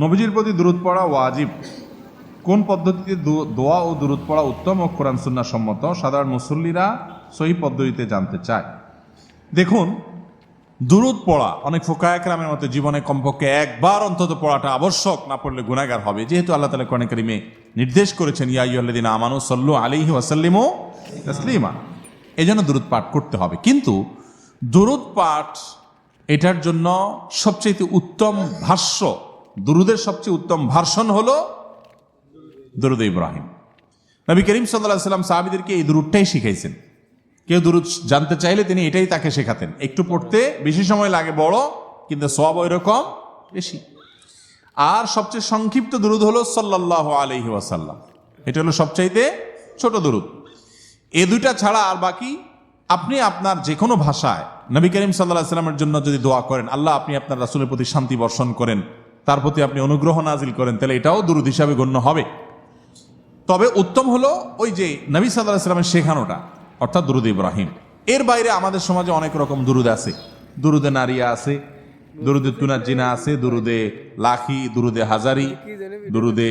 নবীজির প্রতি দুরূদ পড়া ওয়াজিব। কোন পদ্ধতিতে দোয়া ও দুরূদ পড়া উত্তম ও কোরআন সুন্নাহ সম্মত, সাধারণ মুসল্লিরা সহি পদ্ধতিতে জানতে চায়। দেখুন, দুরূদ পড়া অনেক ফুকায়ে কেরামের মতে জীবনে কমপক্ষে একবার অন্তত পড়াটা আবশ্যক, না পড়লে গুনাহগার হবে। যেহেতু আল্লাহ তাআলা কোরআনে কারীমে নির্দেশ করেছেন ইয়া আইয়ুহাল্লাযীনা আমানু সাল্লু আলাইহি ওয়া সাল্লিমু তাসলিমা, এজন্য দুরূদ পাঠ করতে হবে। কিন্তু দুরূদ পাঠ এটার জন্য সবচেয়ে উত্তম ভাষ্য, দুরূদের সবচেয়ে উত্তম ভার্সন হলো দুরূদ ইব্রাহিম। নবী করিম সাল্লাল্লাহু আলাইহি ওয়াসাল্লাম সাহাবীদেরকে এই দুরূদটাই শিখাইছেন। কেউ দুরূদ জানতে চাইলে তিনি এটাই তাকে শেখাতেন। একটু পড়তে বেশি সময় লাগে বড়, কিন্তু সওয়াব ওইরকম বেশি। আর সবচেয়ে সংক্ষিপ্ত দুরূদ হলো সাল্লাল্লাহু আলাইহি ওয়াসাল্লাম, এটা হলো সবচাইতে ছোট দুরূদ। এই দুইটা ছাড়া আর বাকি আপনি আপনার যে কোনো ভাষায় নবী করিম সাল্লাল্লাহু আলাইহি ওয়াসাল্লামের জন্য যদি দোয়া করেন, আল্লাহ আপনি আপনার রাসূলের প্রতি শান্তি বর্ষণ করেন, তার প্রতি আপনি অনুগ্রহ নাজিল করেন, তাহলে এটাও দুরূদ হিসাবে গণ্য হবে। তবে উত্তম হলো ওই যে নবী সাল্লাল্লাহু আলাইহি ওয়াসাল্লামের শেখানোটা, অর্থাৎ দুরূদ ইব্রাহিম। এর বাইরে আমাদের সমাজে অনেক রকম দুরূদ আছে। দুরূদে নারিয়া আছে, দুরূদে তুনাজ্জিনা আছে, দুরূদে লাখি, দুরূদে হাজারি, দুরূদে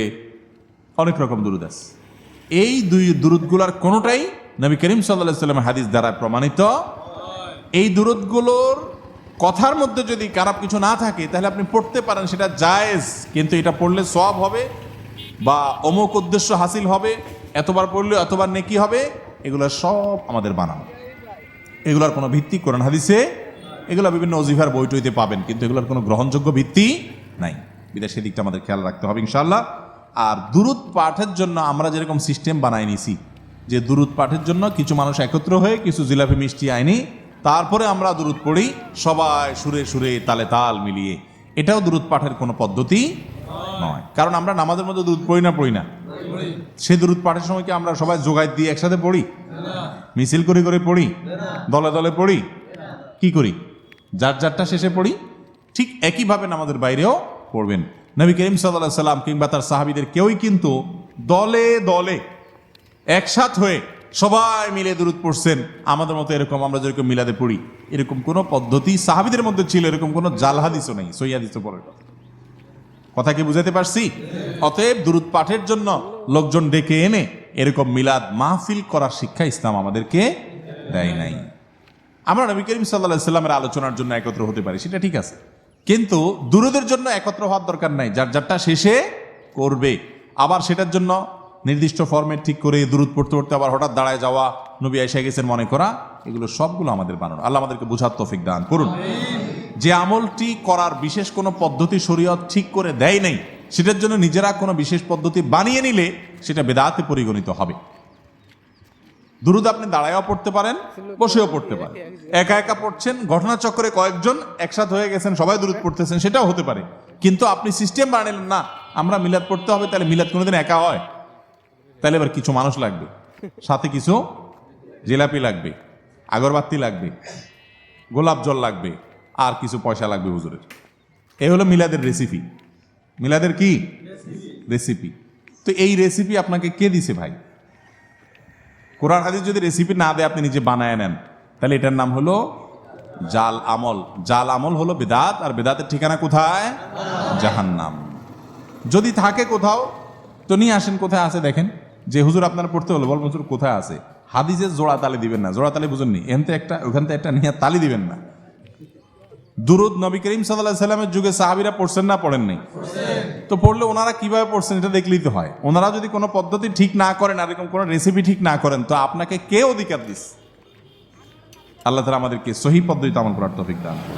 অনেক রকম দুরূদ আছে। এই দুই দুরূদগুলোর কোনোটাই নবী করিম সাল্লাল্লাহু আলাইহি ওয়াসাল্লামের হাদিস দ্বারা প্রমাণিত। এই দুরূদগুলোর কথার মধ্যে যদি খারাপ কিছু না থাকে তাহলে আপনি পড়তে পারেন, সেটা জায়েজ। কিন্তু এটা পড়লে সওয়াব হবে বা অমুক উদ্দেশ্য হাসিল হবে, এতবার পড়লে এতবার নেকি হবে, এগুলো সব আমাদের বানানো। এগুলোর কোনো ভিত্তি কোরআন হাদিসে, এগুলো বিভিন্ন ওজিফার বই টইতে পাবেন, কিন্তু এগুলোর কোনো গ্রহণযোগ্য ভিত্তি নাই। বিদেশি দিকটা আমাদের খেয়াল রাখতে হবে ইনশাআল্লাহ। আর দুরূদ পাঠের জন্য আমরা যেরকম সিস্টেম বানাই নিছি, যে দুরূদ পাঠের জন্য কিছু মানুষ একত্র হয়ে কিছু জিলাপি মিষ্টি আইনি, তারপরে আমরা দুরূদ পড়ি সবাই সুরে সুরে তালে তাল মিলিয়ে, এটাও দুরূদ পাঠের কোনো পদ্ধতি নয়। কারণ আমরা নামাজের মধ্যে দুরূদ পড়ি না, সেই দুরূদ পাঠের সময় কি আমরা সবাই জোগাড় দিয়ে একসাথে পড়ি? মিছিল করে করে পড়ি? দলে দলে পড়ি? কি করি? যার যারটা শেষে পড়ি। ঠিক একইভাবে নামাজের বাইরেও পড়বেন। নবী করিম সাল্লাল্লাহু আলাইহি সাল্লাম কিংবা তার সাহাবীদের কেউই কিন্তু দলে দলে একসাথ হয়ে সবাই মিলে দুরূদ পড়ছেন আমাদের মতো এরকম আমরা যেরকম মিলাদে পড়ি, এরকম কোনো পদ্ধতি সাহাবীদের মধ্যে ছিল, এরকম কোনো জাল হাদিসও নেই, সহিহ হাদিসও পড়ার কথা কি বুঝাতে পারছি? অতএব দুরূদ পাঠের জন্য লোকজন ডেকে এনে এরকম মিলাদ মাহফিল করার শিক্ষা ইসলাম আমাদেরকে দেয় নাই। আমরা নবী করিম সাল্লাল্লাহু আলাইহি সাল্লামের আলোচনার জন্য একত্র হতে পারি, সেটা ঠিক আছে, কিন্তু দুরূদের জন্য একত্র হওয়ার দরকার নাই। যার যারটা শেষে করবে। আবার সেটার জন্য নির্দিষ্ট ফরম্যাট ঠিক করে দুরূদ পড়তে পড়তে আবার হঠাৎ দাঁড়ায় যাওয়া, নবী এসে গেছেন মনে করা, এগুলো সবগুলো আমাদের বানানো। আল্লাহ আমাদেরকে বুঝার তৌফিক দান করুন। যে আমলটি করার বিশেষ কোনো পদ্ধতি শরীয়ত ঠিক করে দেয় নাই, সেটার জন্য নিজেরা কোনো বিশেষ পদ্ধতি বানিয়ে নিলে সেটা বেদাতে পরিগণিত হবে। দুরূদ আপনি দাঁড়ায়ও পড়তে পারেন, বসেও পড়তে পারেন। একা একা পড়ছেন, ঘটনাচক্রে কয়েকজন একসাথে হয়ে গেছেন, সবাই দুরূদ পড়তেছেন, সেটাও হতে পারে। কিন্তু আপনি সিস্টেম বানালেন না, আমরা মিলাদ পড়তে হবে, তাহলে মিলাদ কোনোদিন একা হয়? তাহলে এবার কিছু মানুষ লাগবে, সাথে কিছু জিলাপি লাগবে, আগরবাতি লাগবে, গোলাপ জল লাগবে, আর কিছু পয়সা লাগবে হুজুরের। এই হলো মিলাদের রেসিপি। মিলাদের কি রেসিপি? তো এই রেসিপি আপনাকে কে দিছে ভাই? কোরআন হাদিস যদি রেসিপি না দেয়, আপনি নিজে বানায় নেন, তাহলে এটার নাম হলো জাল আমল। জাল আমল হলো বেদাত, আর বেদাতের ঠিকানা কোথায়? জাহান্নাম। যদি থাকে কোথাও তো নিয়ে আসেন, কোথায় আছে দেখেন। যে হুজুর আপনারা পড়তে হলো, বলবেন হুজুর কোথায় আছে? হাদিসের জোড়া তালি দিবেন না, জোড়া তালি বুঝেননি, এনতে একটা ওখান থেকে একটা নিয়ে তালি দিবেন না। দুরূদ নবী করিম সাল্লাল্লাহু আলাইহি সাল্লামের যুগে সাহাবীরা পড়ছেন না পড়েন নাই? তো পড়লে ওনারা কিভাবে পড়ছেন এটা দেখলেই তো হয়। ওনারা যদি কোনো পদ্ধতি ঠিক না করেন, আর এরকম কোনো রেসিপি ঠিক না করেন, তো আপনাকে কে অধিকার দিস? আল্লাহ তাআলা আমাদেরকে সহিহ পদ্ধতিতে আমল করার তৌফিক দান করুন।